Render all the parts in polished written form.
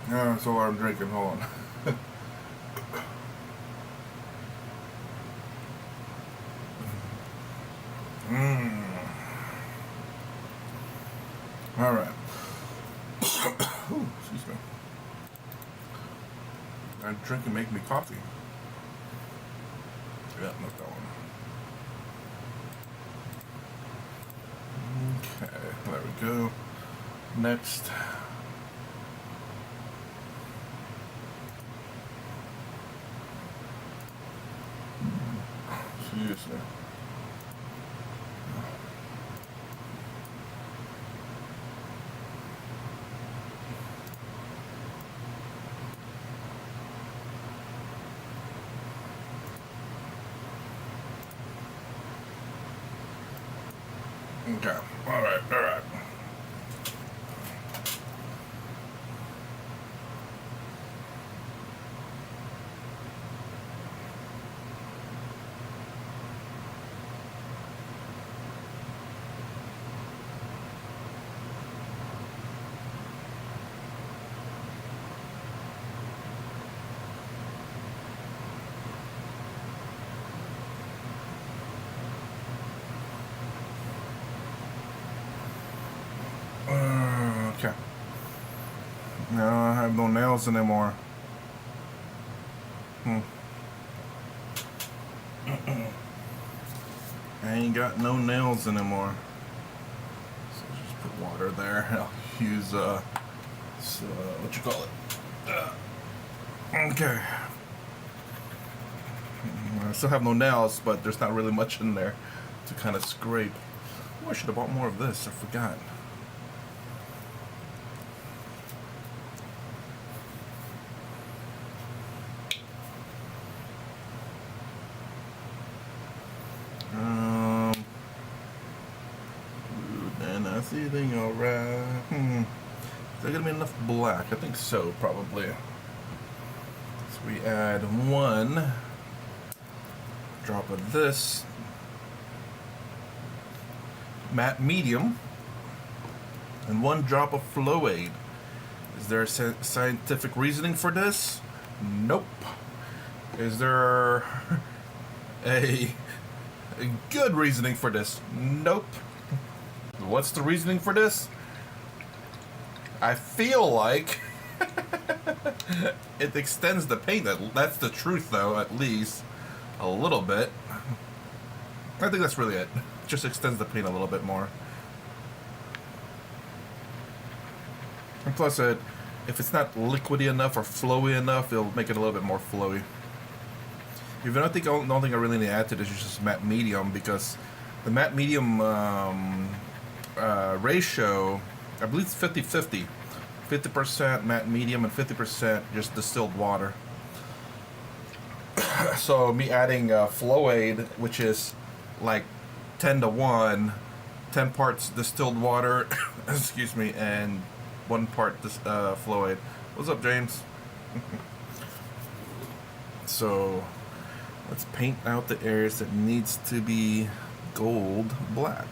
Yeah, that's all I'm drinking. Hold on. All right. Ooh, excuse me. I drink and make me coffee. Yeah, not that one. Okay, there we go. Next. Excuse me. Okay, alright, alright. Okay. No, I have no nails anymore. I ain't got no nails anymore. So just put water there. I'll use what you call it? Okay. I still have no nails, but there's not really much in there to kind of scrape. Oh, I should have bought more of this. I forgot. And I see anything alright. Is there gonna be enough black? I think so, probably. So we add 1 drop of this matte medium and 1 drop of Flow-Aid. Is there a scientific reasoning for this? Nope. Is there a good reasoning for this? Nope. What's the reasoning for this? I feel like it extends the paint. That's the truth, though, at least a little bit. I think that's really it. Just extends the paint a little bit more. And plus, if it's not liquidy enough or flowy enough, it'll make it a little bit more flowy. Even I think the only thing I really need to add to this is just matte medium, because the matte medium ratio, I believe it's 50-50. 50% matte medium and 50% just distilled water. So me adding Flow-Aid, which is like 10-to-1, 10 parts distilled water, excuse me, and 1 part Flow-Aid. What's up, James? So let's paint out the areas that needs to be gold black.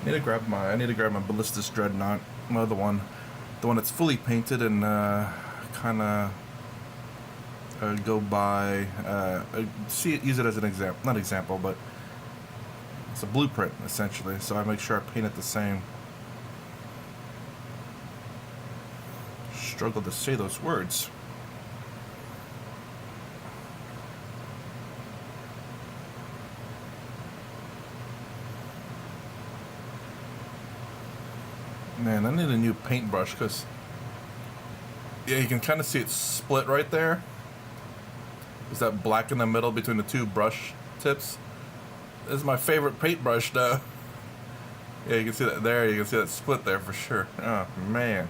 I need to grab my Ballistus Dreadnought, my other one, the one that's fully painted, and kind of go by, use it as an example, not example, but it's a blueprint essentially. So I make sure I paint it the same. Struggle to say those words. Man, I need a new paintbrush, because yeah, you can kind of see it split right there. There's that black in the middle between the 2 brush tips. This is my favorite paintbrush, though. Yeah, you can see that there. You can see that split there for sure. Oh man,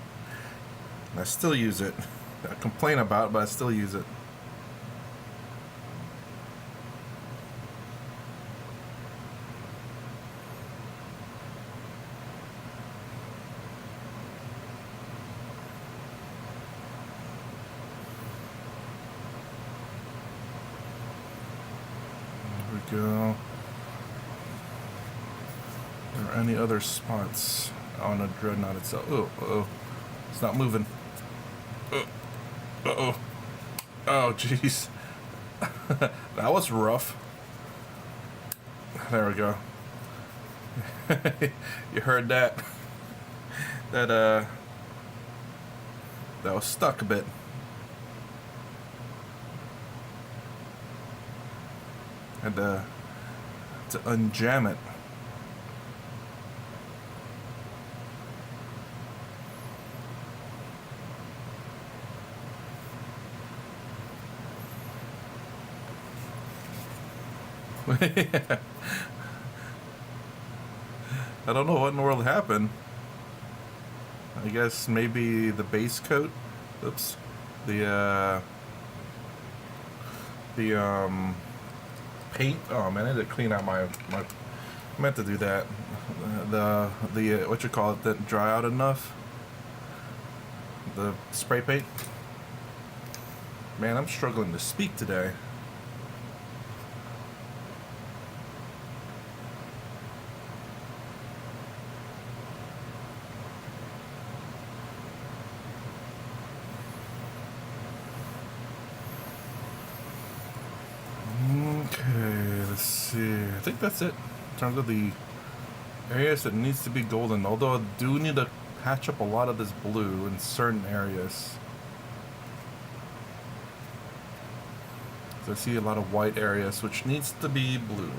I still use it. I complain about it, but I still use it. There we go. Are there any other spots on a Dreadnought itself? Oh, uh-oh. It's not moving. Uh-oh. Oh, jeez. That was rough. There we go. You heard that? That was stuck a bit. Had to unjam it. I don't know what in the world happened. I guess maybe the base coat. Oops. The paint. Oh man, I had to clean out my. I meant to do that. The what you call it didn't dry out enough. The spray paint. Man, I'm struggling to speak today. Let's see. I think that's it in terms of the areas that needs to be golden. Although I do need to patch up a lot of this blue in certain areas. So I see a lot of white areas, which needs to be blue.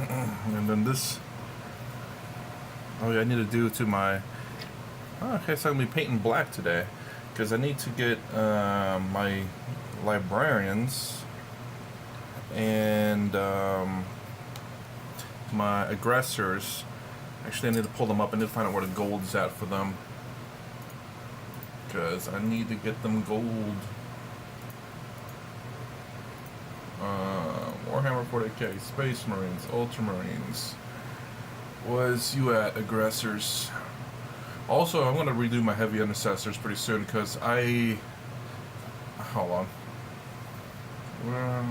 And then this. Oh yeah, I need to do to my. Oh, okay, so I'm gonna be painting black today. Because I need to get my librarians and my aggressors. Actually, I need to pull them up. I need to find out where the gold's at for them. Because I need to get them gold. Warhammer 40k, Space Marines, Ultramarines. Was you at, aggressors? Also, I'm going to redo my heavy intercessors pretty soon because hold on. Where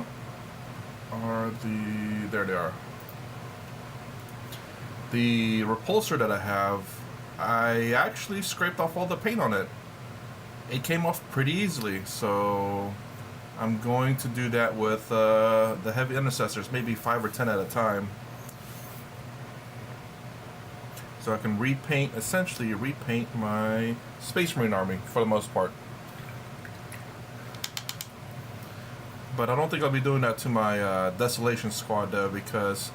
are the... There they are. The repulsor that I have, I actually scraped off all the paint on it. It came off pretty easily, so I'm going to do that with the heavy intercessors, maybe 5 or 10 at a time. So I can essentially repaint my Space Marine army for the most part. But I don't think I'll be doing that to my Desolation Squad though, because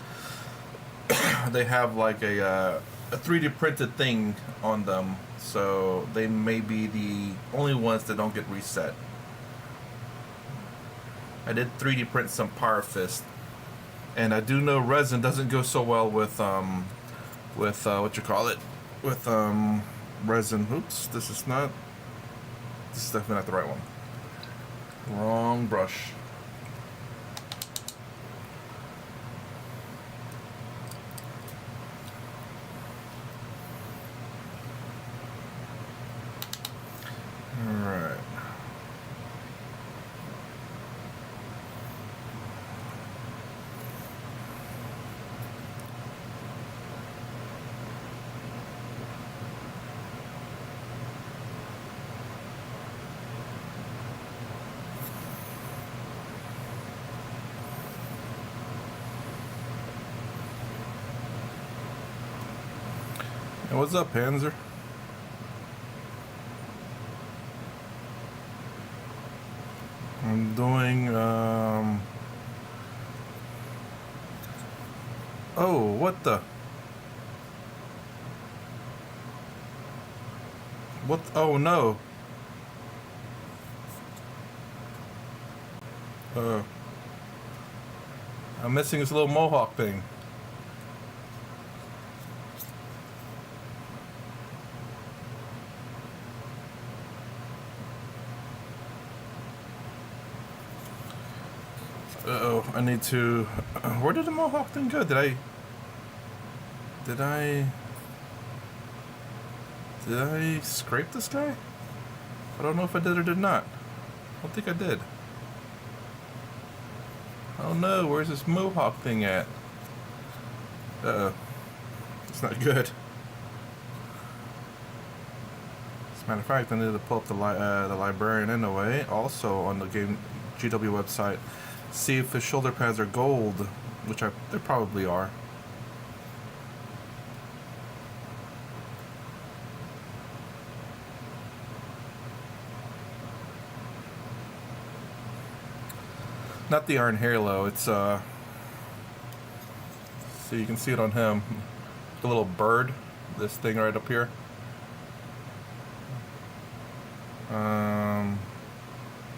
they have like a 3D printed thing on them. So they may be the only ones that don't get reset. I did 3D print some Power Fist. And I do know resin doesn't go so well with what you call it, with resin. Oops, this is definitely not the right one. Wrong brush. All right. Hey, what's up, Panzer? I'm doing, oh, what the? What? Oh, no. I'm missing this little mohawk thing. Uh-oh, I need to... Where did the Mohawk thing go? Did I... Did I scrape this guy? I don't know if I did or did not. I don't think I did. Oh no, where's this Mohawk thing at? Uh-oh. It's not good. As a matter of fact, I need to pull up the librarian anyway. Also on the game GW website. See if the shoulder pads are gold, which they probably are. Not the Iron Halo, it's so you can see it on him. The little bird, this thing right up here.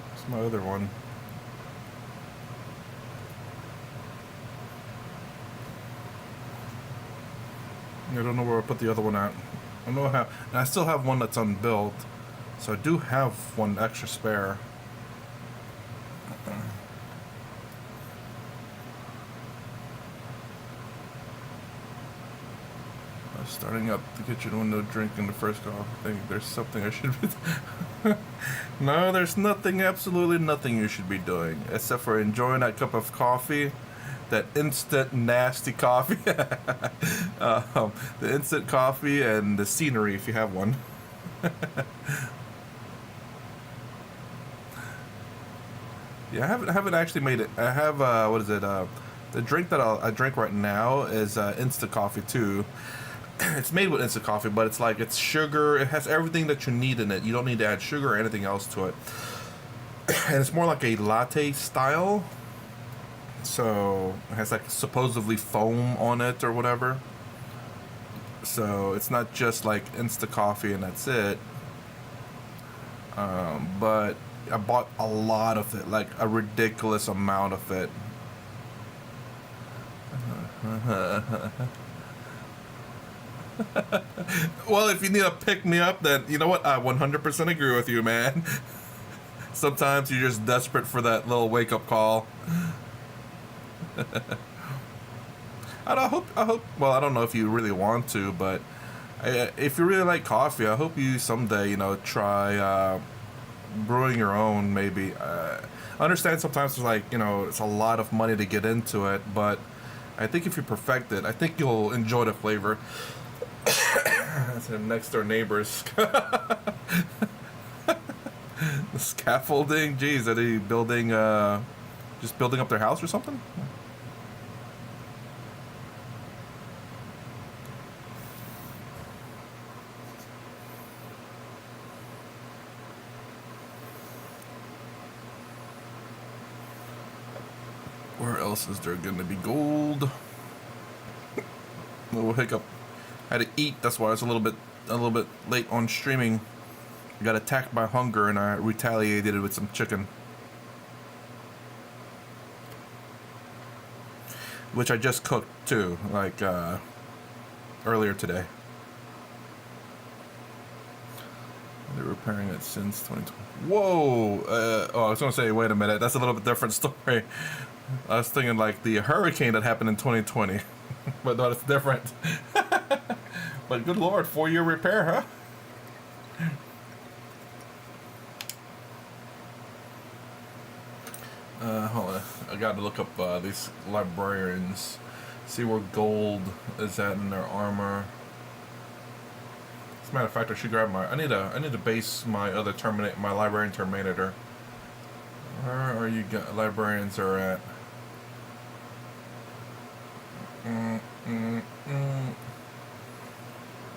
What's my other one? I don't know where I put the other one at. I don't know how, and I still have one that's unbuilt, so I do have one extra spare. Starting up the kitchen window, drinking the first coffee. I think there's something I should be No, there's nothing, absolutely nothing you should be doing, except for enjoying that cup of coffee, that instant nasty coffee. The instant coffee and the scenery, if you have one. Yeah, I haven't actually made it. I have, what is it, the drink that I drink right now is instant coffee too. It's made with instant coffee, but it's like, it's sugar. It has everything that you need in it. You don't need to add sugar or anything else to it. And it's more like a latte style. So it has like supposedly foam on it or whatever. So it's not just like instant coffee and that's it. But I bought a lot of it, like a ridiculous amount of it. Well, if you need a pick-me-up, then you know what? I 100% agree with you, man. Sometimes you're just desperate for that little wake-up call. I hope. Well, I don't know if you really want to, but if you really like coffee, I hope you someday, try brewing your own. Maybe. I understand sometimes it's like, it's a lot of money to get into it, but I think if you perfect it, I think you'll enjoy the flavor. That's their next door neighbors. The scaffolding. Geez, are they building? Just building up their house or something? Where else is there gonna be gold? Little hiccup. I had to eat. That's why I was a little bit late on streaming. I got attacked by hunger and I retaliated with some chicken, which I just cooked too, like earlier today. They're repairing it since 2020. Whoa! I was gonna say, wait a minute. That's a little bit different story. I was thinking like the hurricane that happened in 2020, but no, it's different. But good lord, 4-year repair, huh? Hold on. I gotta look up these librarians. See where gold is at in their armor. As a matter of fact, I should grab I need to base my other my librarian Terminator. Where are you librarians are at?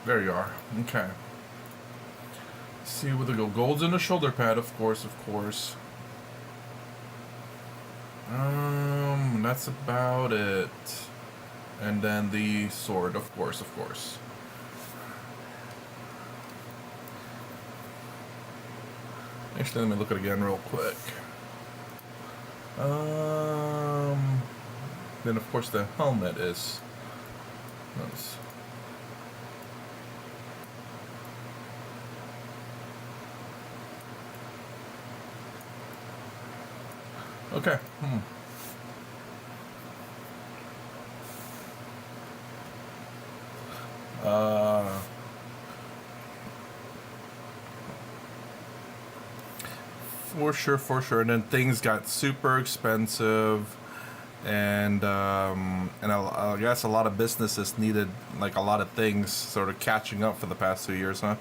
There you are. Okay. See where they go. Gold's in the shoulder pad, of course. That's about it. And then the sword, of course. Actually, let me look at it again real quick. Then of course the helmet is. Nice. Okay. Uh, for sure, for sure. And then things got super expensive, and I guess a lot of businesses needed like a lot of things sort of catching up for the past 2 years, huh?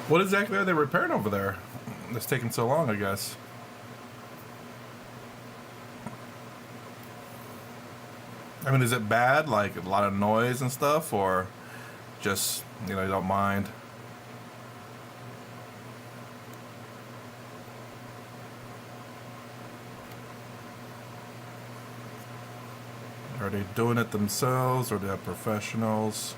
What exactly are they repairing over there? It's taking so long, I guess. I mean, is it bad? Like a lot of noise and stuff, or just you don't mind? Are they doing it themselves, or do they have professionals?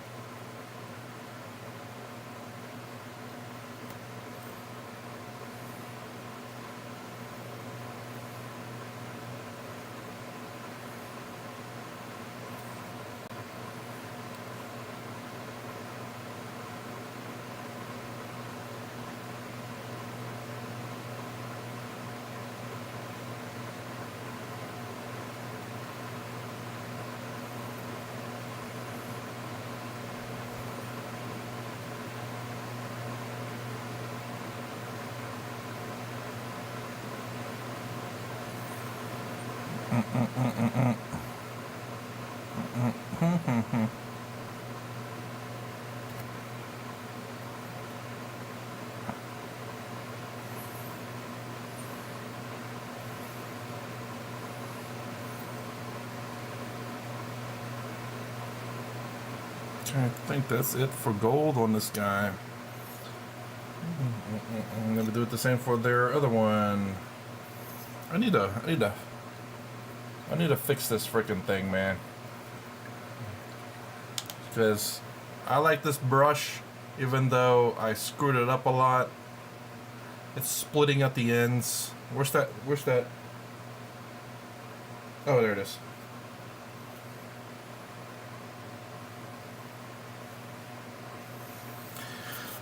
I think that's it for gold on this guy. I'm gonna do it the same for their other one. I need to, I need to, I need to fix this freaking thing, man. Because I like this brush, even though I screwed it up a lot. It's splitting at the ends. Where's that? Where's that? Oh, there it is.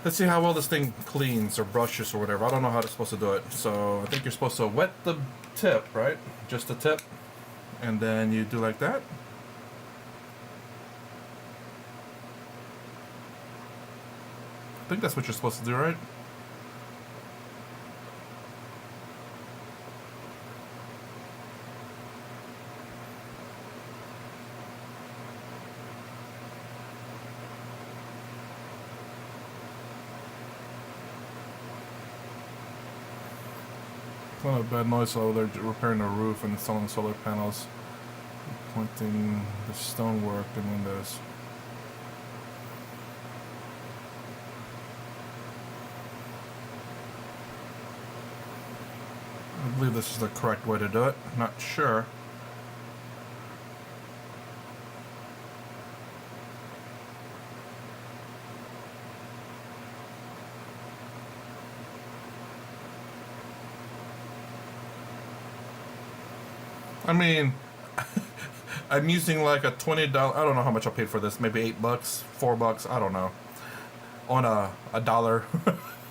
Let's see how well this thing cleans or brushes or whatever. I don't know how it's supposed to do it. So I think you're supposed to wet the tip, right? Just the tip. And then you do like that. I think that's what you're supposed to do, right? It's not a bad noise, so they're repairing the roof and installing solar panels, pointing the stonework and windows. I believe this is the correct way to do it. Not sure. I mean, I'm using like a $20. I don't know how much I paid for this. Maybe $8, $4. I don't know. On a dollar,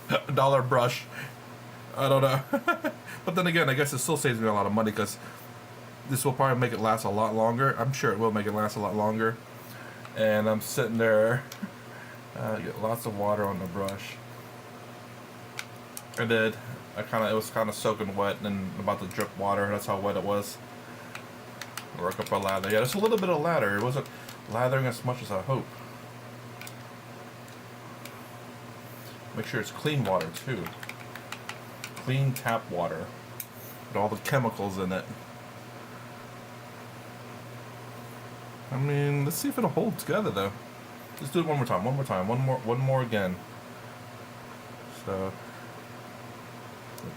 a dollar brush. I don't know. But then again, I guess it still saves me a lot of money because this will probably make it last a lot longer. I'm sure it will make it last a lot longer. And I'm sitting there, get lots of water on the brush. I did. It was kind of soaking wet and about to drip water. That's how wet it was. Work up a lather. Yeah, there's a little bit of lather. It wasn't lathering as much as I hoped. Make sure it's clean water too. Clean tap water. With all the chemicals in it. I mean, let's see if it'll hold together though. Let's do it one more time, one more again. So,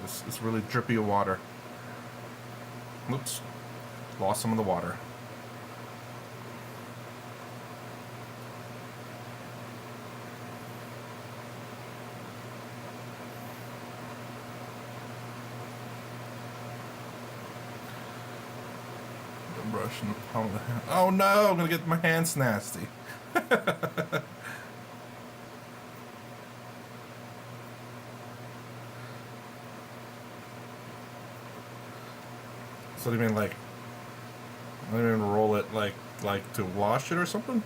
it's really drippy of water. Oops, lost some of the water. Brush in the palm of the hand. Oh no, I'm gonna get my hands nasty. So do you mean like, I don't even roll it like to wash it or something?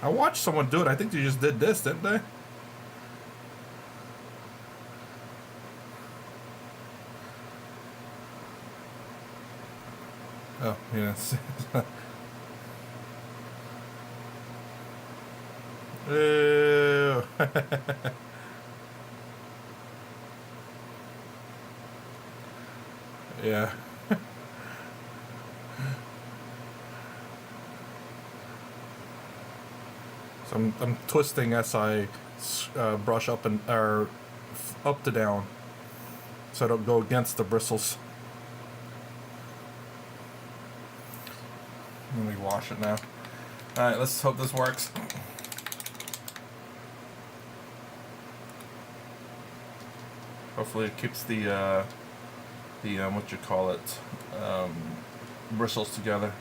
I watched someone do it. I think they just did this, didn't they? Oh, yes. Ew. Yeah. So I'm twisting as I brush up and or up to down, so I don't go against the bristles. Let me wash it now. All right, let's hope this works. Hopefully it keeps the what you call it, bristles together.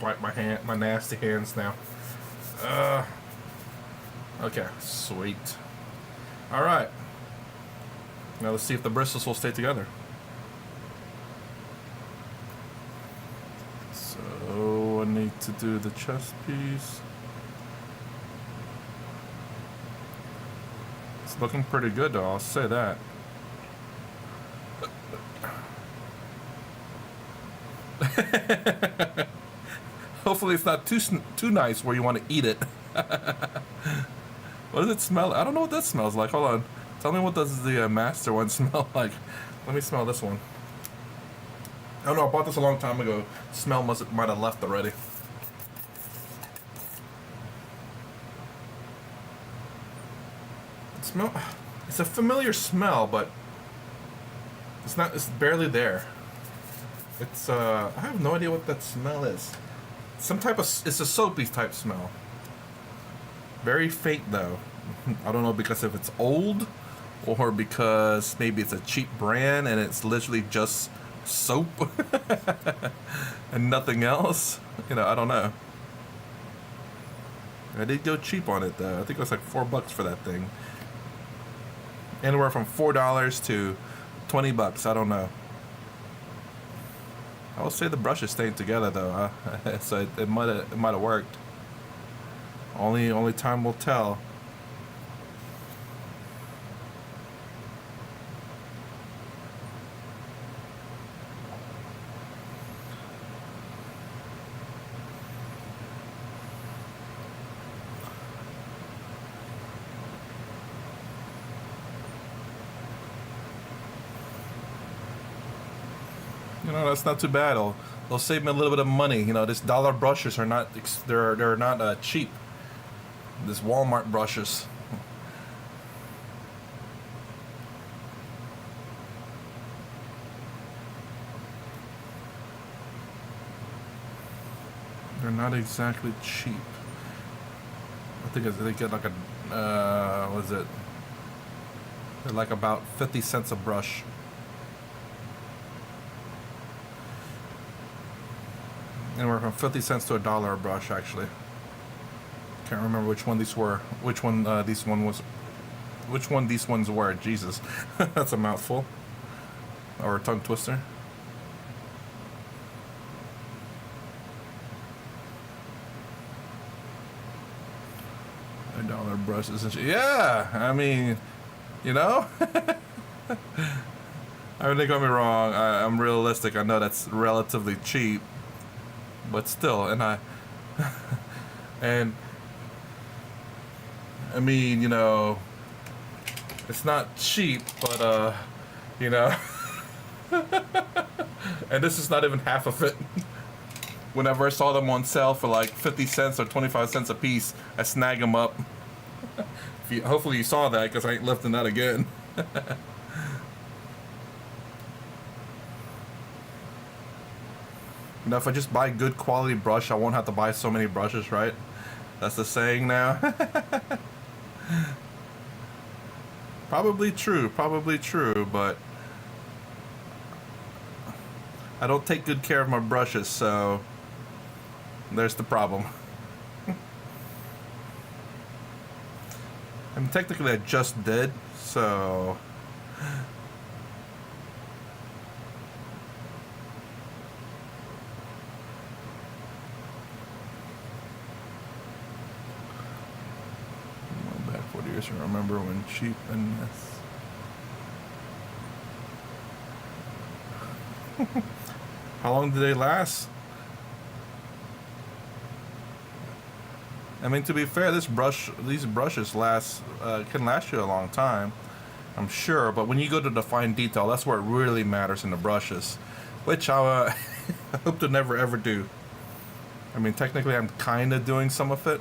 Wipe my nasty hands now. Okay, sweet. All right. Now let's see if the bristles will stay together. So I need to do the chest piece. It's looking pretty good though, I'll say that. Hopefully it's not too nice where you want to eat it. What does it smell? I don't know what that smells like. Hold on. Tell me what does the master one smell like. Let me smell this one. Oh no, I bought this a long time ago. Smell might have left already. It's a familiar smell, but it's barely there. I have no idea what that smell is. It's a soapy type smell. Very faint though. I don't know because if it's old or because maybe it's a cheap brand and it's literally just soap and nothing else. I don't know. I did go cheap on it though. I think it was like $4 for that thing. Anywhere from $4 to $20. I don't know. I will say the brush is staying together though, so it might have worked. Only time will tell. That's not too bad. They'll save me a little bit of money. These dollar brushes are not they're not cheap. This Walmart brushes. They're not exactly cheap. I think they get like what is it? They're like about 50 cents a brush. Anywhere from 50 cents to $1 a brush, actually. Can't remember which one these were. Which one these ones were. Jesus, that's a mouthful. Or a tongue twister. $1 brush is yeah. I mean, I mean, don't get me wrong. I'm realistic. I know that's relatively cheap, but still, and I mean, it's not cheap, but you know, and this is not even half of it. Whenever I saw them on sale for like 50 cents or 25 cents a piece, I snag them up. Hopefully you saw that, because I ain't lifting that again. If I just buy good quality brush, I won't have to buy so many brushes, right? That's the saying now. Probably true, but I don't take good care of my brushes, so there's the problem. I mean, technically I just did, so... Back 40 years, I remember when cheap and how long do they last? I mean, to be fair, these brushes can last you a long time, I'm sure. But when you go to the fine detail, that's where it really matters in the brushes, which I hope to never ever do. I mean, technically, I'm kind of doing some of it.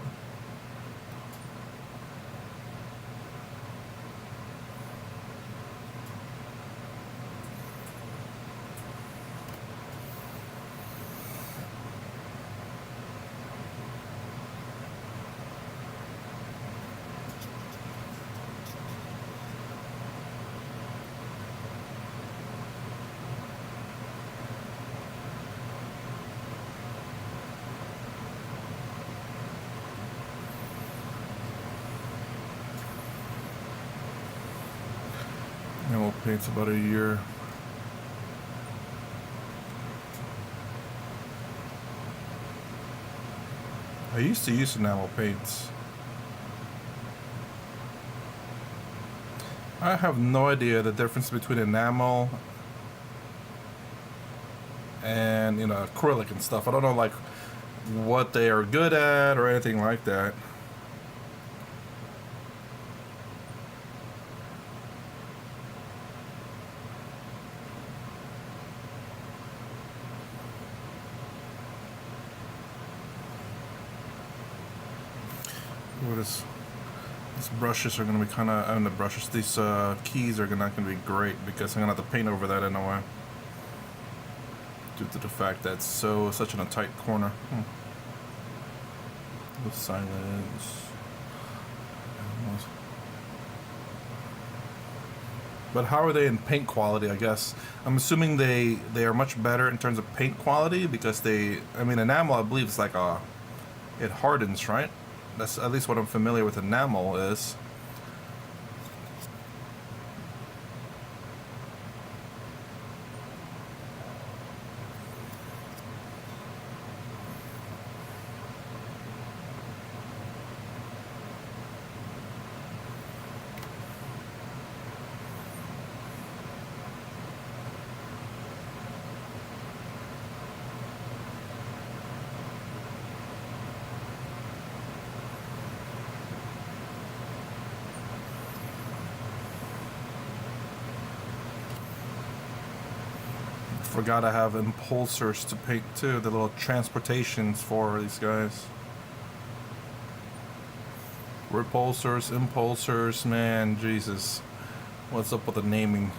Enamel paint's about a year. I used to use enamel paints. I have no idea the difference between enamel and acrylic and stuff. I don't know like what they are good at or anything like that. These brushes are going to be kind of, these keys are not going to be great, because I'm going to have to paint over that in a way, due to the fact that it's such in a tight corner. With silence. But how are they in paint quality, I guess? I'm assuming they are much better in terms of paint quality, because enamel, I believe, is like it hardens, right? That's at least what I'm familiar with enamel is. Forgot I have impulsors to paint too, the little transportations for these guys. Repulsors, impulsors, man, Jesus. What's up with the naming?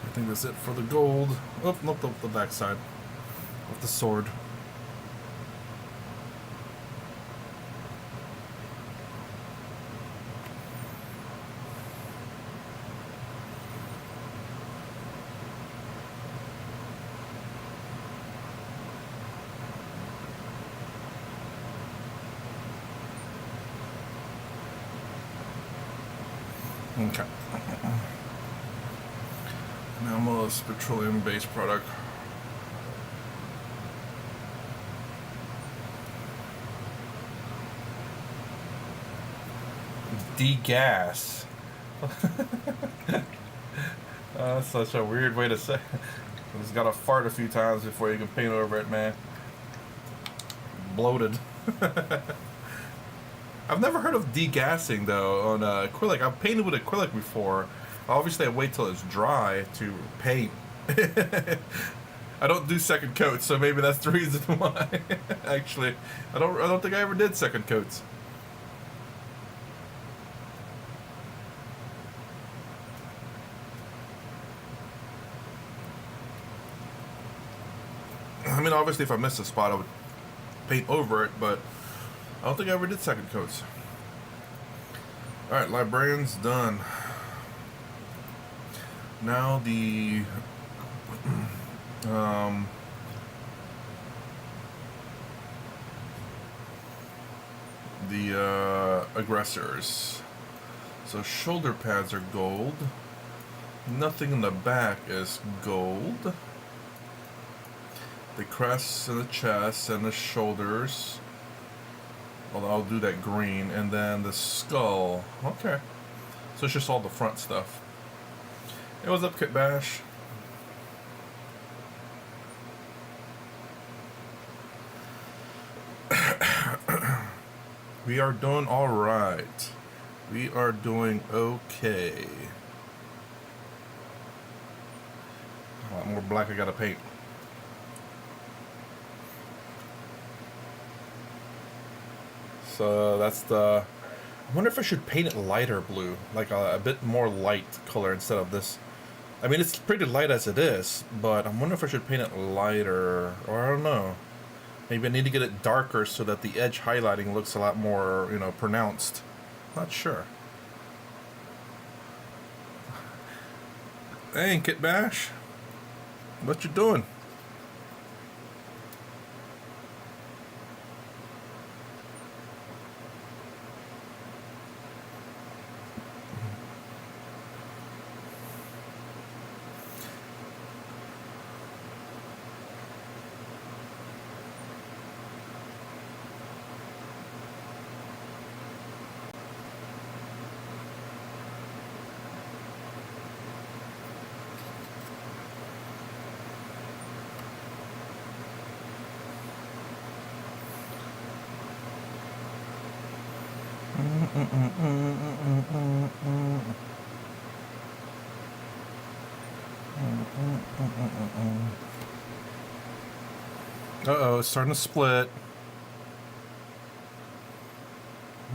I think that's it for the gold. Oh, nope, the back side of the sword. Okay. Enamel is petroleum-based product. Degas. That's such a weird way to say it. You just gotta fart a few times before you can paint over it, man. Bloated. I've never heard of degassing though on acrylic. I've painted with acrylic before. Obviously, I wait till it's dry to paint. I don't do second coats, so maybe that's the reason why. Actually, I don't think I ever did second coats. I mean, obviously, if I missed a spot, I would paint over it, but I don't think I ever did second coats. Alright, librarian's done. Now the aggressors. So shoulder pads are gold. Nothing in the back is gold. The crests and the chest and the shoulders. Well, I'll do that green. And then the skull. Okay. So it's just all the front stuff. Hey, what's up, Kit Bash? We are doing alright. We are doing okay. A lot more black I gotta paint. So that's the... I wonder if I should paint it lighter blue, like a bit more light color instead of this. I mean, it's pretty light as it is, but I wonder if I should paint it lighter, or I don't know. Maybe I need to get it darker so that the edge highlighting looks a lot more, you know, pronounced. Not sure. Hey, Kit Bash. What you doing? Uh-oh, it's starting to split.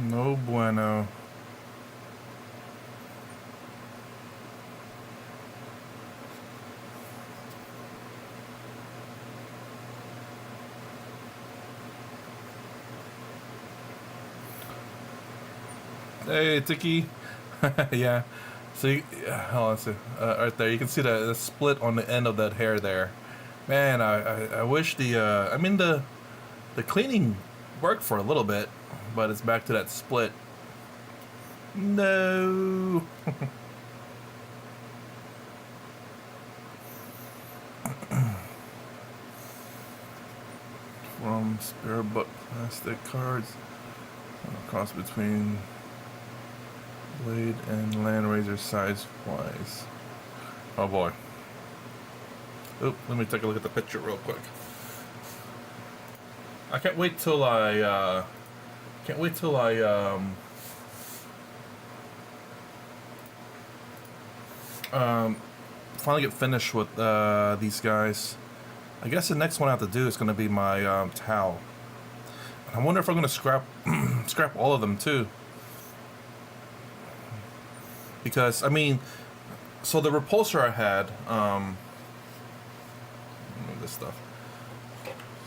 No bueno. Hey, Tiki. Yeah. So, hold on, so, right there, you can see the split on the end of that hair there. Man, I wish I mean, the cleaning worked for a little bit, but it's back to that split. No. From spare butt plastic cards. Cross between blade and land razor size wise. Oh boy. Oop, let me take a look at the picture real quick. I can't wait till I finally get finished with these guys. I guess the next one I have to do is going to be my towel. I wonder if I'm going to scrap scrap all of them too. Because, I mean, so the repulsor I had, this stuff.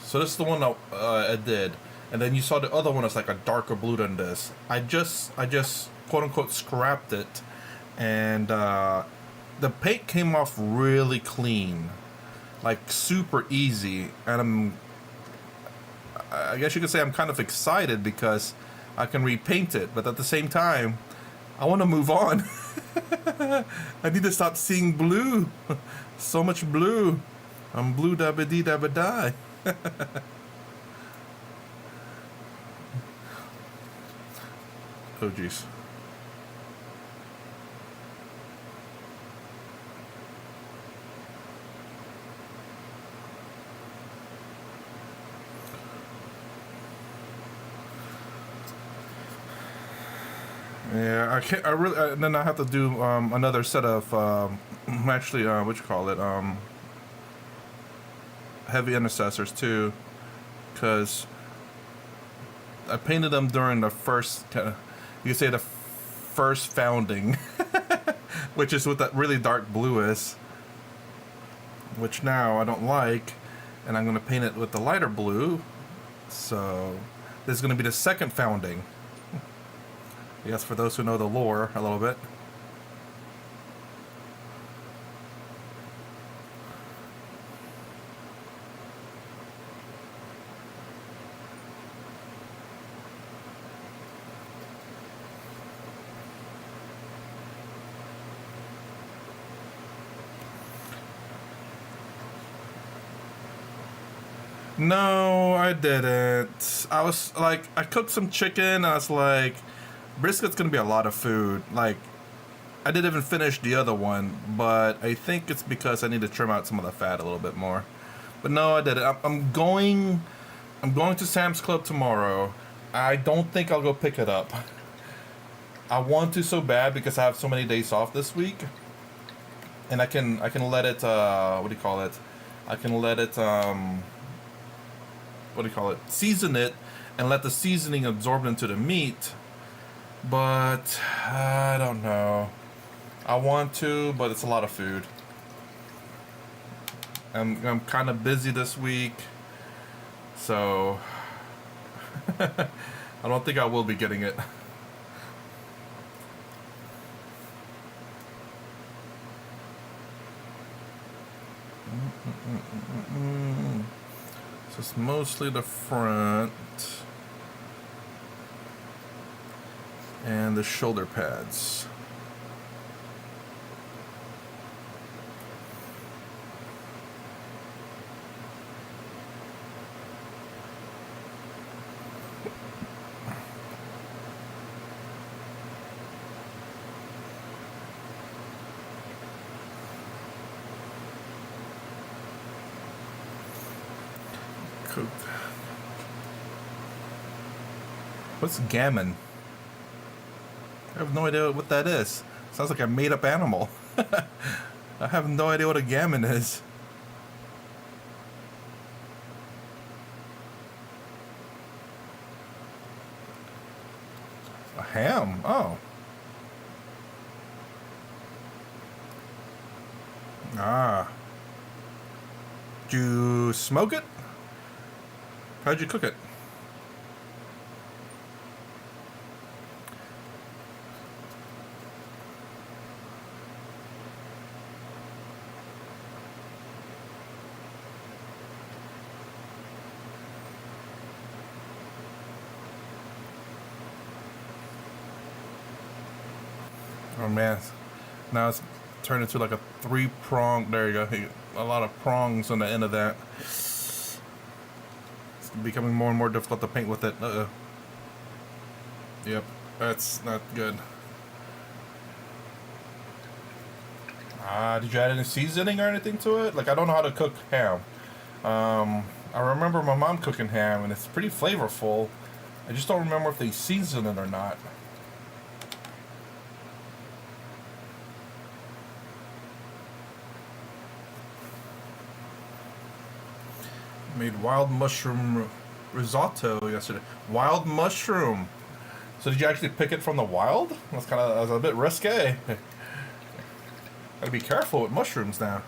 So this is the one that I did. And then you saw the other one that's like a darker blue than this. I just quote unquote scrapped it. And the paint came off really clean. Like super easy. And I guess you could say I'm kind of excited because I can repaint it. But at the same time, I want to move on. I need to stop seeing blue. So much blue. I'm blue dabba dee dabba die. Oh jeez. Yeah, I can't. I really. Then I have to do another set of actually, what you call it, heavy intercessors too, because I painted them during the first. You could say the first founding, which is what that really dark blue is, which now I don't like, and I'm gonna paint it with the lighter blue. So this is gonna be the second founding. Yes, for those who know the lore a little bit. No, I didn't. I was like, I cooked some chicken. I was like, brisket's gonna be a lot of food. Like, I didn't even finish the other one, but I think it's because I need to trim out some of the fat a little bit more. But no, I did it. I'm going. I'm going to Sam's Club tomorrow. I don't think I'll go pick it up. I want to so bad because I have so many days off this week, and I can let it. What do you call it? I can let it. What do you call it? Season it, and let the seasoning absorb into the meat. But I don't know. I want to, but it's a lot of food. I'm kind of busy this week, so I don't think I will be getting it. So it's mostly the front and the shoulder pads. What's gammon? I have no idea what that is. Sounds like a made up animal. I have no idea what a gammon is. A ham? Oh. Ah. Did you smoke it? How'd you cook it? Oh man, now it's turned into like a three-prong. There you go. A lot of prongs on the end of that. It's becoming more and more difficult to paint with it. Yep, that's not good. Did you add any seasoning or anything to it? Like, I don't know how to cook ham. I remember my mom cooking ham, and it's pretty flavorful. I just don't remember if they season it or not. Made wild mushroom risotto yesterday. Wild mushroom. So did you actually pick it from the wild? That's a bit risque. Gotta be careful with mushrooms now.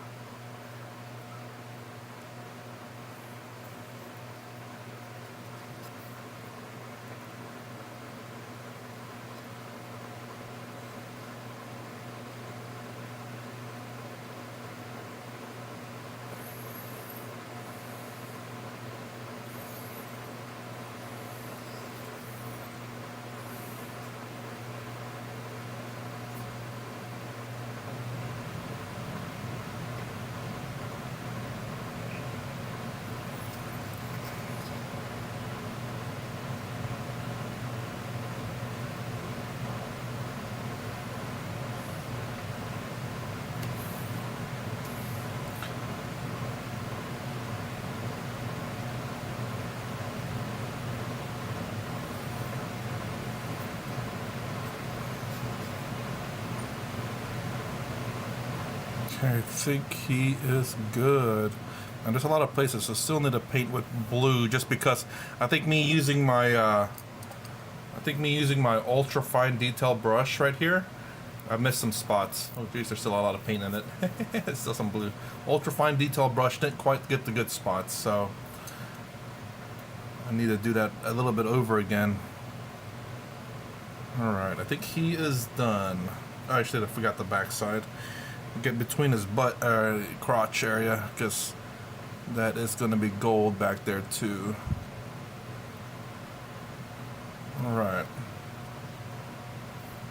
I think he is good. And there's a lot of places I still need to paint with blue, just because I think me using my ultra fine detail brush right here, I missed some spots. Oh geez, there's still a lot of paint in it. Still some blue. Ultra fine detail brush didn't quite get the good spots, so I need to do that a little bit over again. Alright, I think he is done. Oh, actually, I forgot the backside. Get between his butt, crotch area, because that is going to be gold back there too. Alright.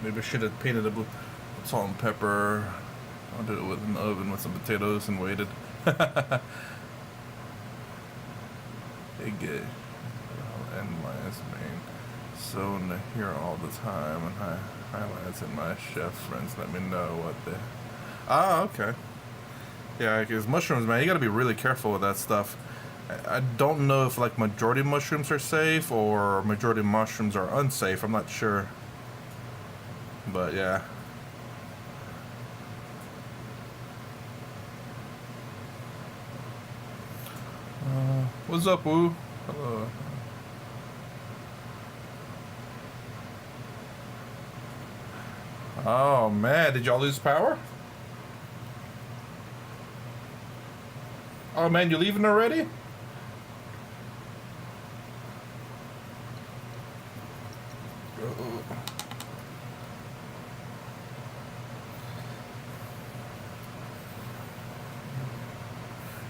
Maybe I should have painted it with salt and pepper. I'll do it with an oven with some potatoes and waited. Hey, gay. And last main. So in here all the time, and highlights in my chef friends let me know what they. Ah, okay. Yeah, because mushrooms, man, you gotta be really careful with that stuff. I don't know if like majority mushrooms are safe or majority mushrooms are unsafe. I'm not sure. But yeah. What's up, Woo? Hello. Oh man, did y'all lose power? Oh man, you leaving already?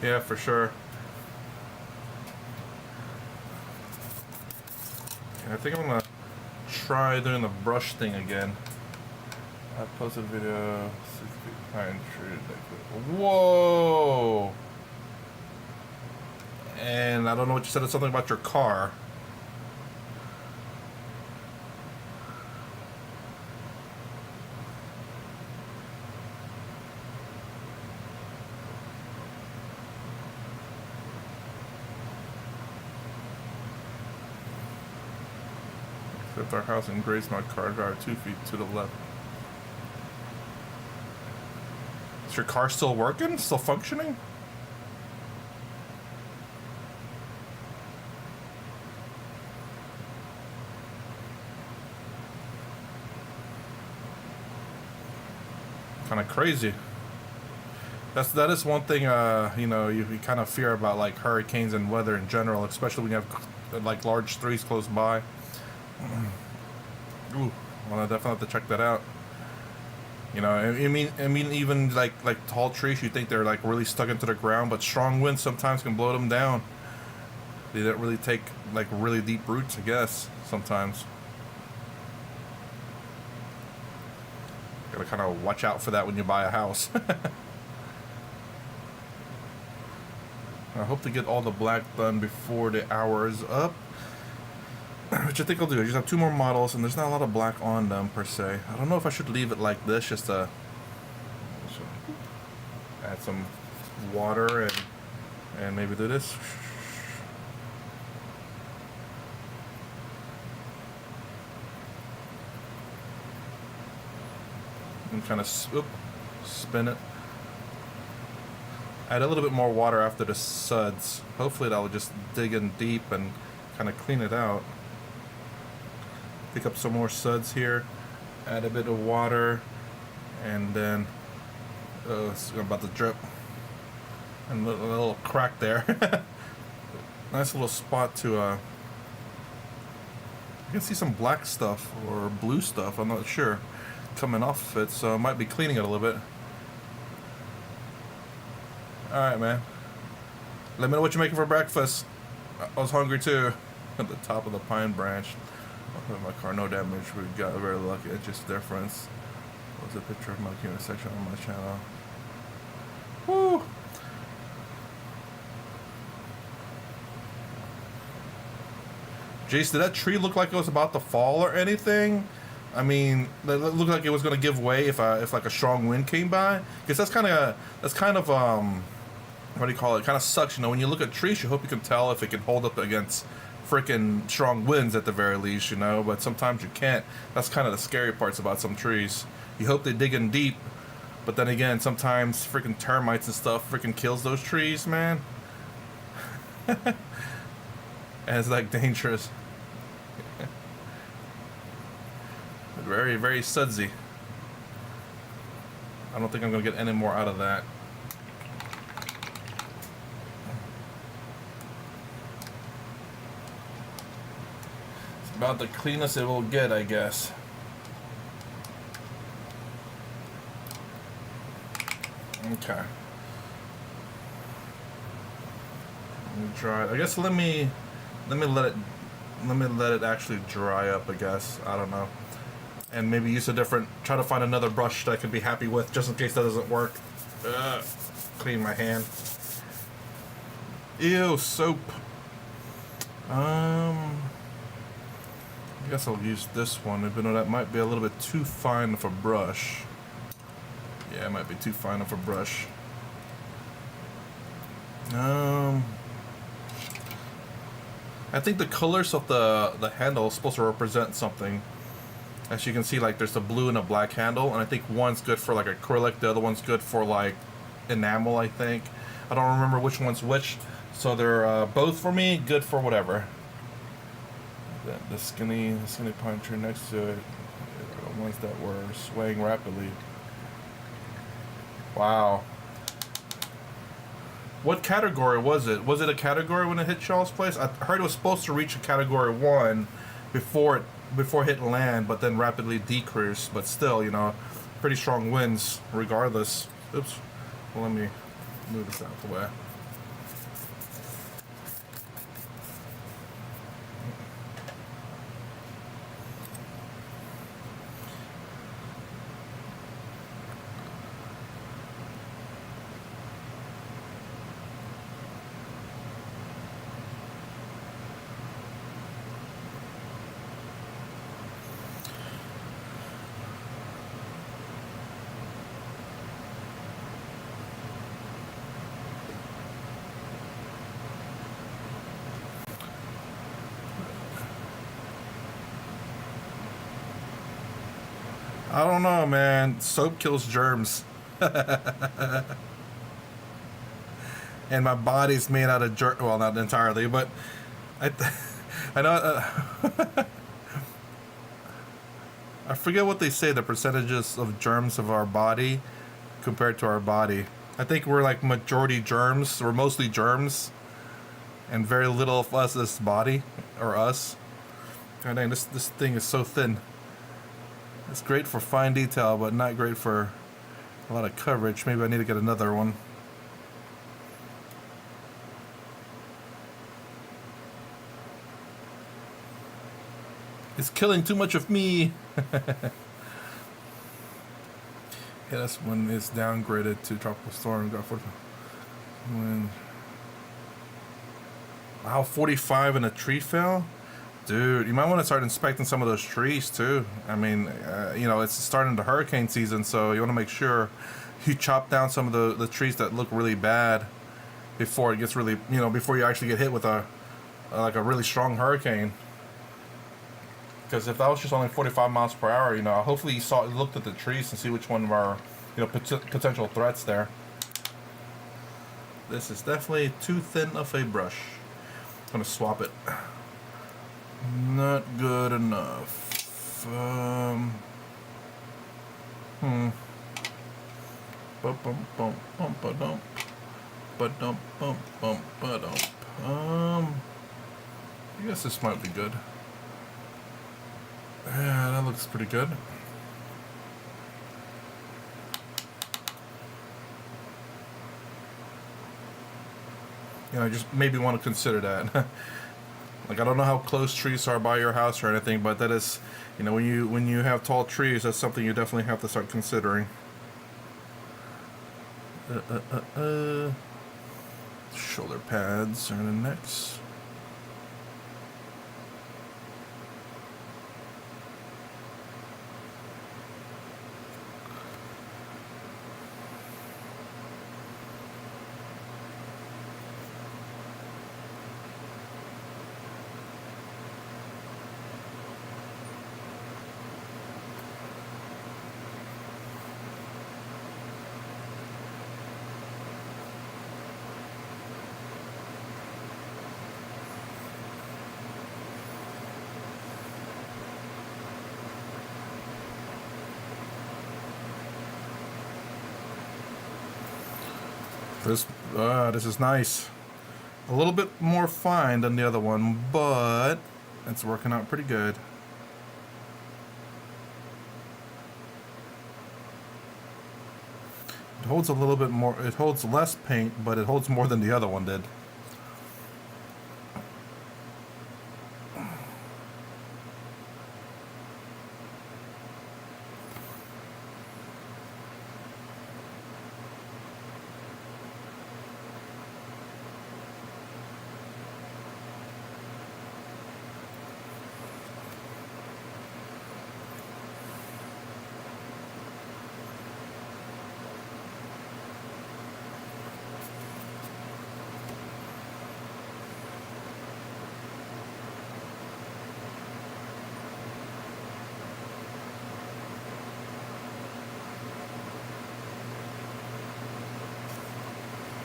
Yeah, for sure. I think I'm gonna try doing the brush thing again. I posted a video, 6 feet pine tree. Whoa! And I don't know what you said. It's something about your car. Except our house in Grace, my car drive 2 feet to the left. Is your car still working? Still functioning? Kind of crazy. That is one thing you know you kind of fear about, like hurricanes and weather in general, especially when you have like large trees close by. Ooh, well, I definitely have to check that out. You know, I mean, even like tall trees, you think they're like really stuck into the ground, but strong winds sometimes can blow them down. They don't really take like really deep roots, I guess, sometimes. Gotta kind of watch out for that when you buy a house. I hope to get all the black done before the hour is up. Which I think I'll do. I just have 2 more models, and there's not a lot of black on them, per se. I don't know if I should leave it like this, just to add some water and maybe do this. And kind of spin it. Add a little bit more water after the suds. Hopefully that'll just dig in deep and kind of clean it out. Pick up some more suds here. Add a bit of water. And then... oh, it's about to drip. And a little crack there. Nice little spot to... you can see some black stuff or blue stuff, I'm not sure, coming off of it, so I might be cleaning it a little bit. Alright, man. Let me know what you're making for breakfast. I was hungry too. At the top of the pine branch. I'll put my car, no damage. We got very lucky. It's just difference. There's a picture of my unit section on my channel. Woo! Jace, did that tree look like it was about to fall or anything? I mean, it looked like it was going to give way if like a strong wind came by. Because that's kind of what do you call it? Kind of sucks, you know. When you look at trees, you hope you can tell if it can hold up against freaking strong winds at the very least, you know. But sometimes you can't. That's kind of the scary parts about some trees. You hope they dig in deep, But then again, sometimes freaking termites and stuff freaking kills those trees, man. And it's like dangerous. Very, very sudsy. I don't think I'm gonna get any more out of that. It's about the cleanest it will get, I guess. Okay. Let me dry it. I guess let me let it actually dry up, I guess. I don't know. And maybe use a different, try to find another brush that I could be happy with, just in case that doesn't work. Clean my hand. Ew, soap. I guess I'll use this one, even though that might be a little bit too fine of a brush. Yeah, it might be too fine of a brush. I think the colors of the handle is supposed to represent something. As you can see, like there's a blue and a black handle, and I think one's good for like acrylic, the other one's good for like enamel, I think. I don't remember which one's which, so they're both for me, good for whatever. The skinny pine tree next to it, the ones that were swaying rapidly. Wow. What category was it? Was it a category when it hit y'all's place? I heard it was supposed to reach a category 1 before hitting land, but then rapidly decreased. But still, you know, pretty strong winds regardless. Oops. Well, let me move this out of the way. I don't know, man. Soap kills germs. And my body's made out of germ. Well, not entirely, but I know. I forget what they say, the percentages of germs of our body compared to our body. I think we're like majority germs. We're mostly germs. And very little of us is body, or us. God dang, this thing is so thin. It's great for fine detail, but not great for a lot of coverage. Maybe I need to get another one. It's killing too much of me. Yeah, that's when it's downgraded to tropical storm. When, wow, 45 and a tree fell? Dude, you might want to start inspecting some of those trees too. I mean, you know, it's starting the hurricane season, so you want to make sure you chop down some of the trees that look really bad before it gets really, you know, before you actually get hit with a like a really strong hurricane. Because if that was just only 45 miles per hour, you know, hopefully you looked at the trees and see which one are, you know, potential threats there. This is definitely too thin of a brush. I'm gonna swap it. Not good enough. Bum bum bum bum ba-dum. Ba-dum bum bum ba-dum. I guess this might be good. Yeah, that looks pretty good. You know, I just maybe want to consider that. Like, I don't know how close trees are by your house or anything, but that is, you know, when you have tall trees, that's something you definitely have to start considering. Shoulder pads are the next. This is nice. A little bit more fine than the other one, but it's working out pretty good. It holds a little bit more, it holds less paint, but it holds more than the other one did.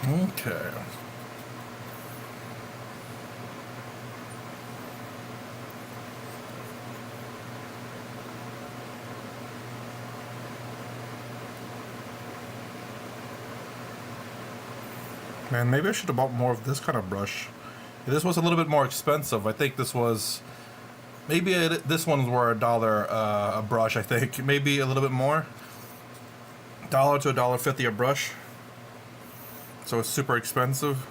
Okay. Man, maybe I should have bought more of this kind of brush. This was a little bit more expensive. I think this was maybe this ones were $1 a brush. I think maybe a little bit more, $1 to $1.50 a brush. So it's super expensive.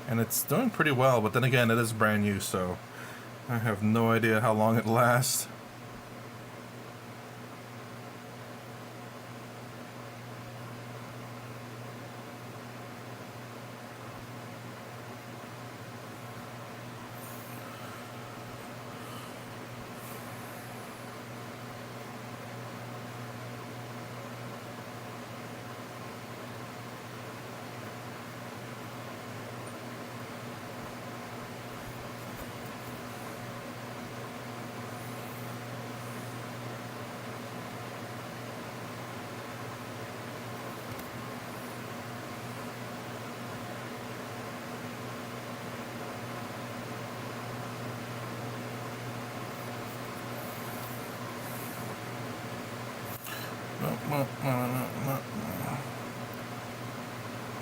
And it's doing pretty well, but then again, it is brand new, so I have no idea how long it lasts.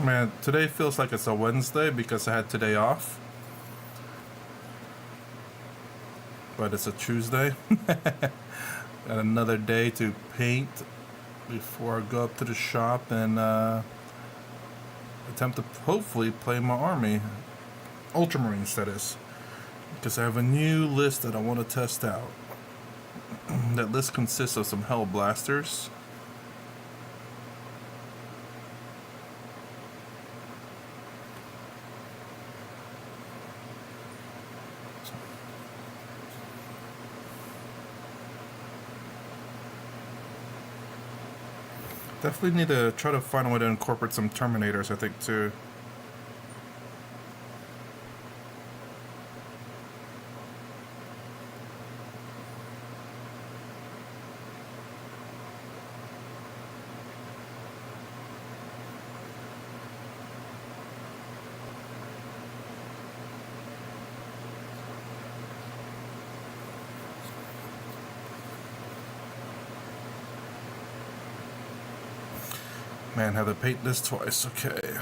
Man, today feels like it's a Wednesday because I had today off. But it's a Tuesday. Got another day to paint before I go up to the shop and attempt to hopefully play my army. Ultramarines, that is. Because I have a new list that I want to test out. That list consists of some Hell Blasters. Definitely need to try to find a way to incorporate some Terminators, I think, too. Man, have to paint this twice. Okay.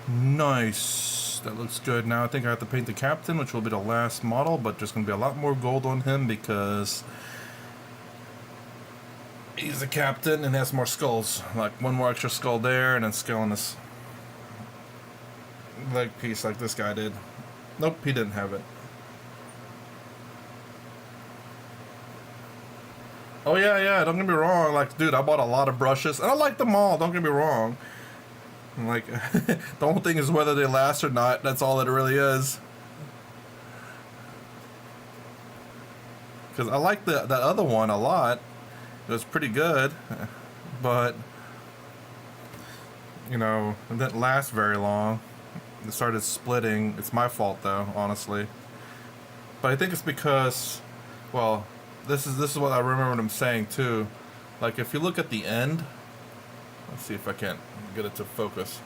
Nice. That looks good. Now I think I have to paint the captain, which will be the last model, but there's going to be a lot more gold on him because he's the captain and has more skulls. Like one more extra skull there and then skull on this leg piece like this guy did. Nope, he didn't have it. Oh yeah, don't get me wrong. Like, dude, I bought a lot of brushes, and I like them all. Don't get me wrong. Like, the whole thing is whether they last or not. That's all it really is. Because I like that other one a lot. It was pretty good, but you know, it didn't last very long. It started splitting. It's my fault though, honestly. But I think it's because, well, this is what I remember them saying too. Like if you look at the end, let's see if I can't get it to focus.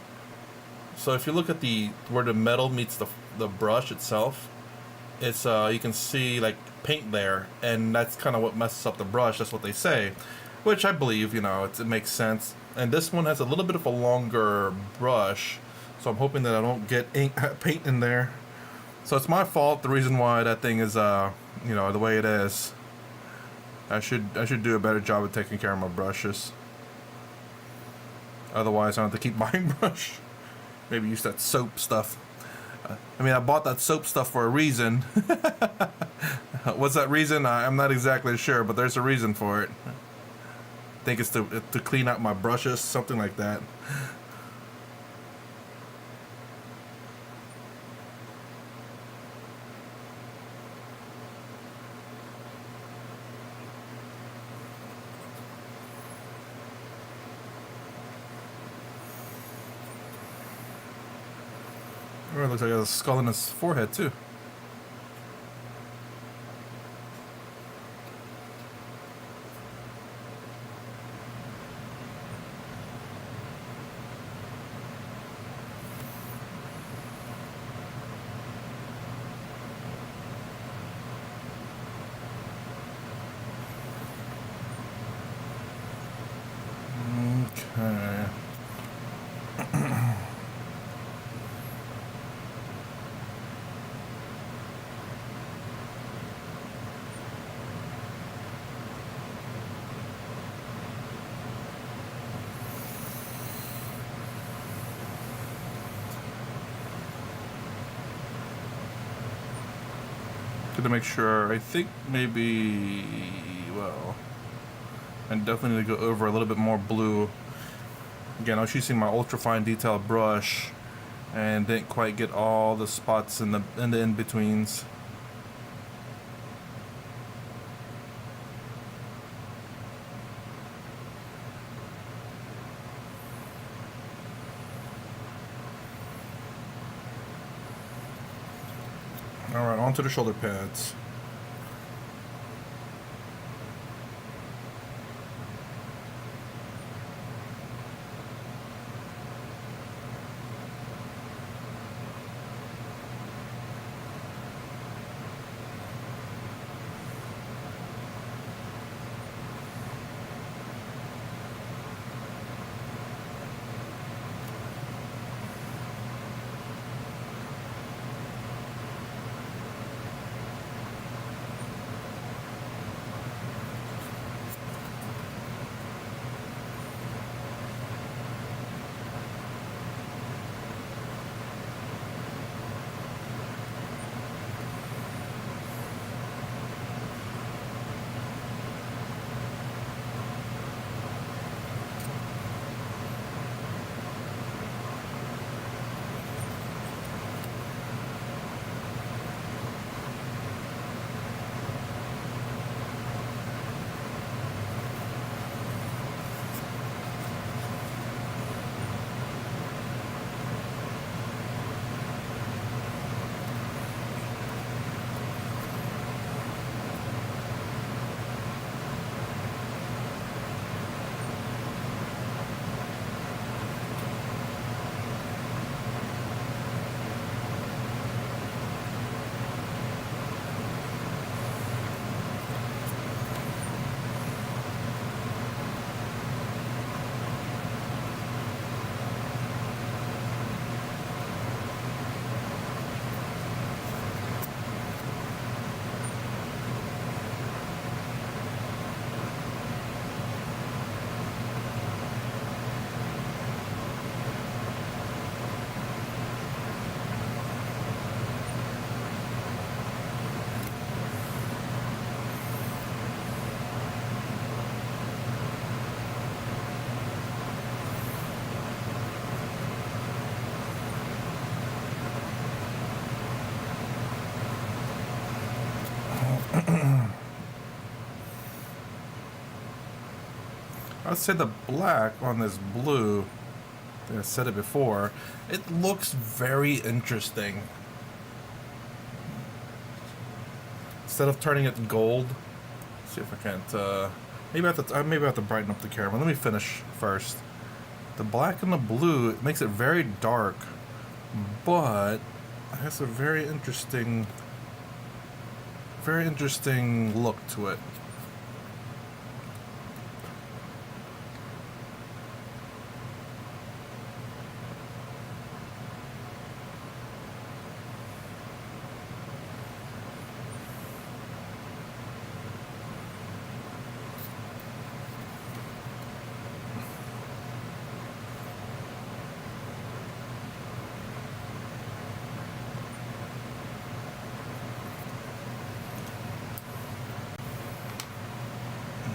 So if you look at the where the metal meets the brush itself, it's you can see like paint there, and that's kind of what messes up the brush. That's what they say, which I believe. It makes sense. And this one has a little bit of a longer brush, so I'm hoping that I don't get paint in there. So it's my fault. The reason why that thing is the way it is. I should do a better job of taking care of my brushes. Otherwise, I have to keep buying brush. Maybe use that soap stuff. I bought that soap stuff for a reason. What's that reason? I'm not exactly sure, but there's a reason for it. I think it's to clean out my brushes, something like that. Oh, it looks like he has a skull in his forehead too. Okay. To make sure, I think maybe, well, I definitely need to go over a little bit more blue. Again, I was using my ultra fine detail brush and didn't quite get all the spots in the in-betweens. Alright, onto the shoulder pads. I'd say the black on this blue, I think I said it before, it looks very interesting. Instead of turning it gold, let's see if I can't, maybe I have to brighten up the camera. Let me finish first. The black and the blue, it makes it very dark, but it has a very interesting very interesting look to it.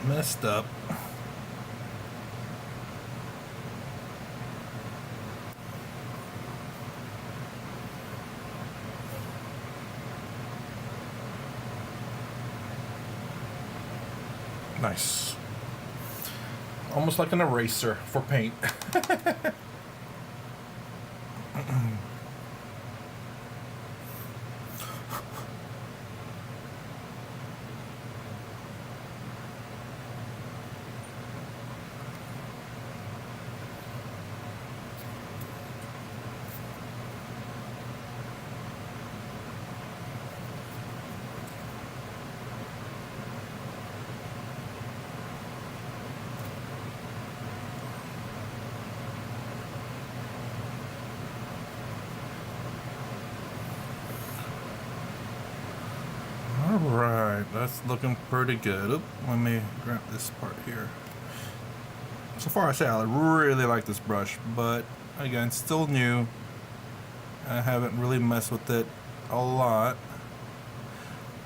Messed up. Nice. Almost like an eraser for paint. Alright, that's looking pretty good. Oop, let me grab this part here. So far I say I really like this brush, but again, still new. I haven't really messed with it a lot.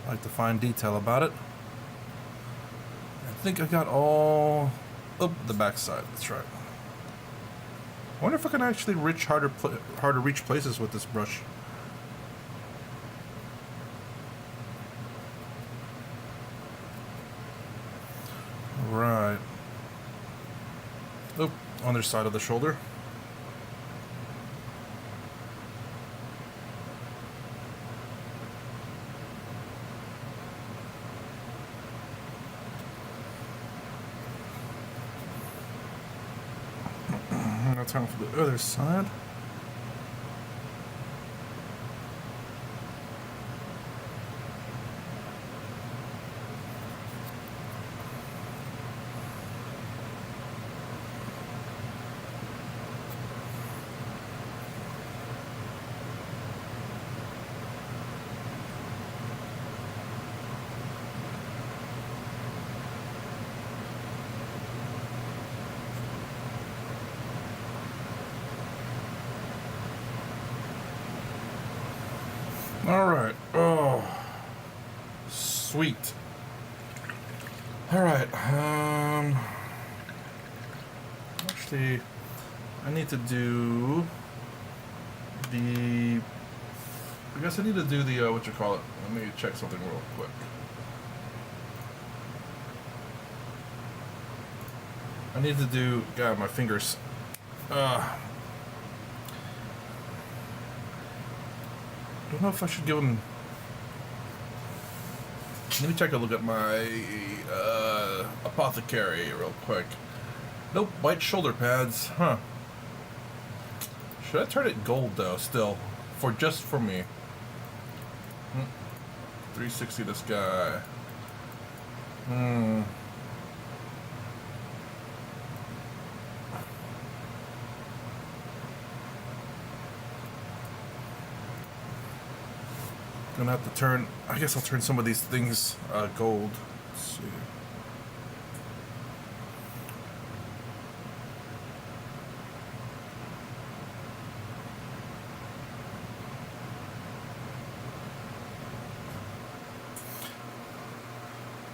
I like to find detail about it. I think I got all up the backside, that's right. I wonder if I can actually reach harder reach places with this brush. Right. Oh, on their side of the shoulder. Now time for the other side. Alright. Oh. Sweet. Alright. Actually, I need to do the... I guess I need to do the, what you call it. Let me check something real quick. I need to do... God, my fingers. I don't know if I should give them... Let me take a look at my apothecary real quick. Nope, white shoulder pads. Huh. Should I turn it gold though, still? Just for me. 360 this guy. Gonna have to turn, I guess I'll turn some of these things gold. Let's see.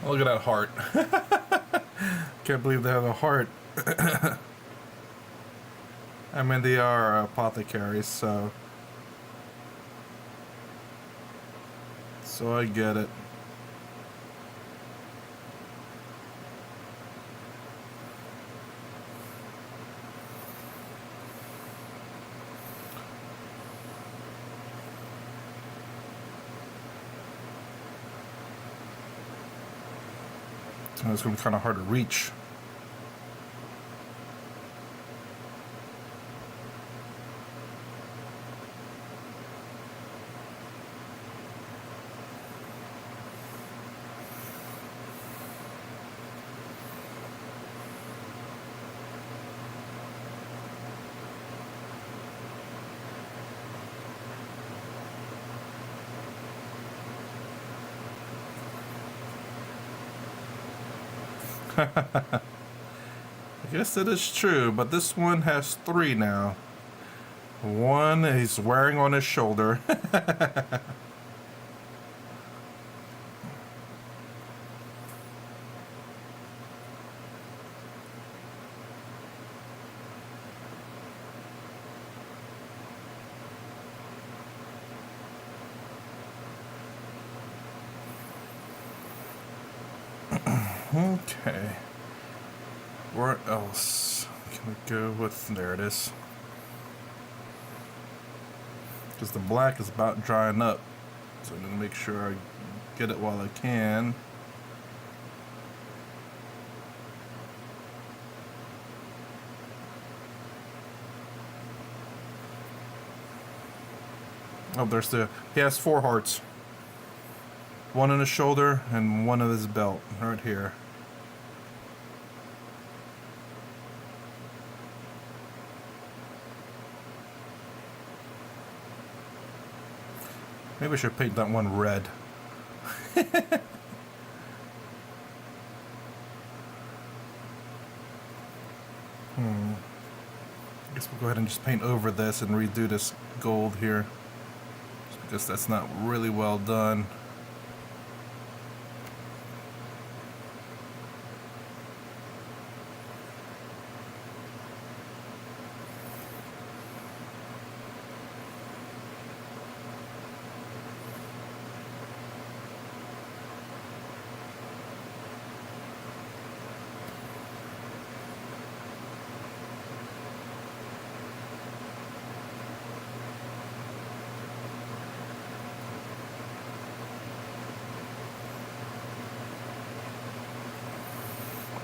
Look at that heart. Can't believe they have a heart. I mean, they are apothecaries, so I get it. So it's going to be kind of hard to reach. I guess that is true, but this one has 3 now. One he's wearing on his shoulder. Okay. Where else can we go with? There it is. Because the black is about drying up. So I'm going to make sure I get it while I can. Oh, he has 4 hearts. One on his shoulder and one on his belt, right here. Maybe I should paint that one red. I guess we'll go ahead and just paint over this and redo this gold here. Just because that's not really well done.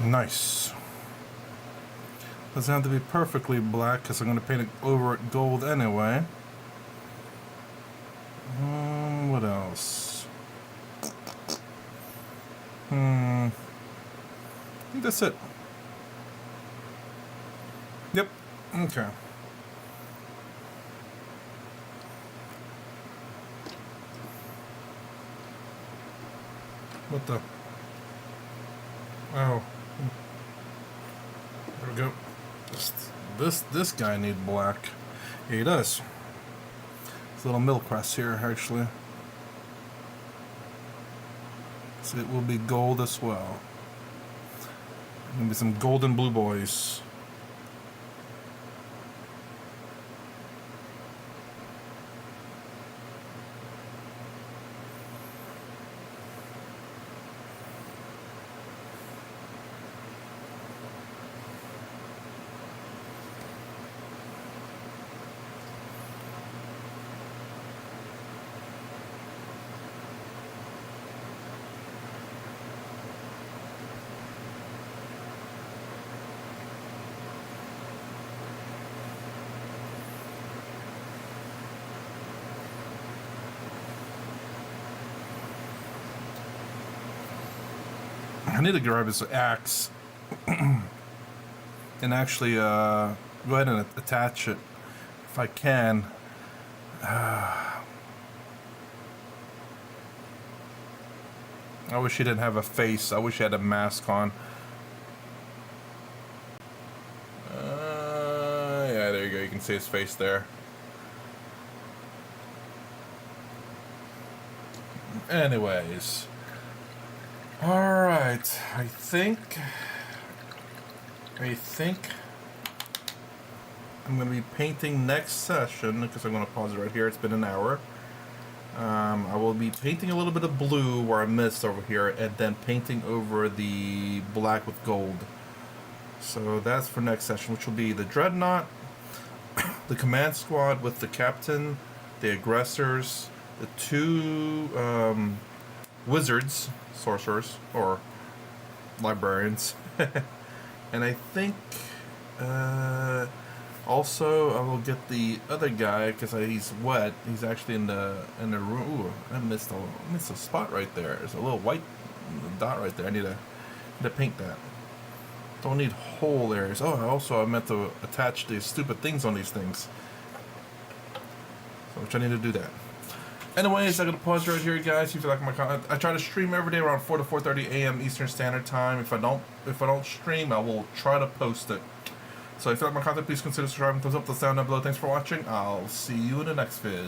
Nice. Doesn't have to be perfectly black because I'm going to paint it over it gold anyway. What else? I think that's it. Yep. Okay. What the? Oh. There we go. This guy need black. Yeah, he does. It's a little middle crest here, actually. So it will be gold as well. Maybe some golden blue boys. I need to grab his axe and actually go ahead and attach it if I can. I wish he didn't have a face. I wish he had a mask on. Yeah, there you go. You can see his face there. Anyways. Alright, I think I'm going to be painting next session, because I'm going to pause it right here, it's been an hour. I will be painting a little bit of blue where I missed over here, and then painting over the black with gold. So that's for next session, which will be the Dreadnought, the command squad with the captain, the aggressors, the 2 wizards, sorcerers, or librarians. And I think also I will get the other guy, because he's wet. He's actually in the room. Ooh, I missed a spot right there. There's a little white dot right there. I need to paint that. Don't need whole areas. Oh, I meant to attach these stupid things on these things, so which I need to do that. Anyways, I'm gonna pause right here, guys. If you like my content, I try to stream every day around 4 to 4:30 a.m. Eastern Standard Time. If I don't stream, I will try to post it. So if you like my content, please consider subscribing, thumbs up, the sound down below. Thanks for watching. I'll see you in the next vid.